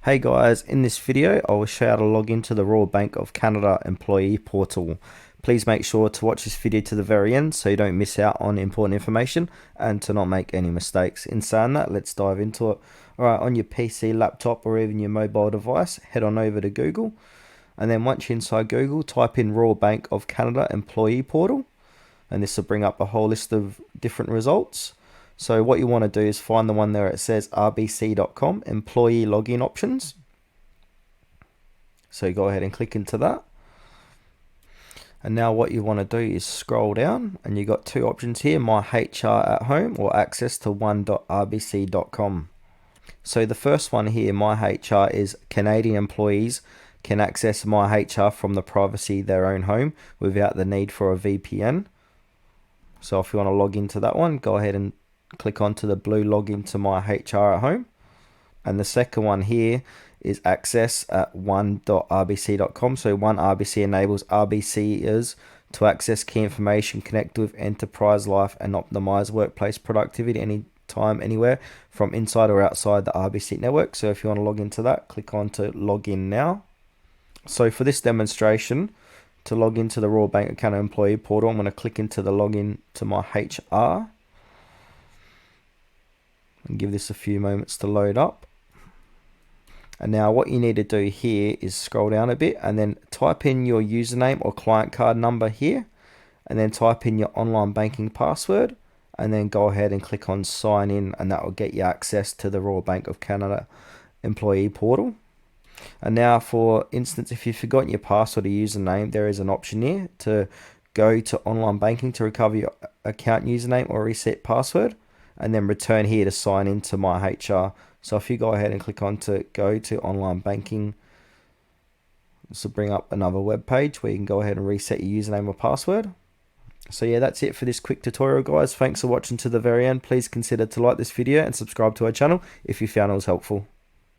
Hey guys, in this video I will show you how to log into the Royal Bank of Canada Employee Portal. Please make sure to watch this video to the very end so you don't miss out on important information and to not make any mistakes. In saying that, let's dive into it. Alright, on your PC, laptop or even your mobile device, head on over to Google, and then once you're inside Google, type in Royal Bank of Canada Employee Portal, and this will bring up a whole list of different results. So what you want to do is find the one there it says rbc.com employee login options. So go ahead and click into that. And now what you want to do is scroll down and you got two options here, My HR at Home or access to one.rbc.com. So the first one here, My HR, is Canadian employees can access My HR from the privacy of their own home without the need for a VPN. So if you want to log into that one, go ahead and click onto the blue login to My HR at Home. And the second one here is access at one.rbc.com. So one RBC enables RBCers to access key information, connect with enterprise life and optimize workplace productivity anytime, anywhere from inside or outside the RBC network. So if you want to log into that, click on to log in now. So for this demonstration, to log into the Royal Bank of Canada Employee Portal, I'm going to click into the login to My HR. And give this a few moments to load up. And now what you need to do here is scroll down a bit and then type in your username or client card number here, and then type in your online banking password, and then go ahead and click on sign in, and that will get you access to the Royal Bank of Canada Employee Portal. And now for instance, if you've forgotten your password or username, there is an option here to go to online banking to recover your account username or reset password, and then return here to sign into My HR. So if you go ahead and click on to go to online banking, this will bring up another web page where you can go ahead and reset your username or password. So yeah, that's it for this quick tutorial, guys. Thanks for watching to the very end. Please consider to like this video and subscribe to our channel if you found it was helpful.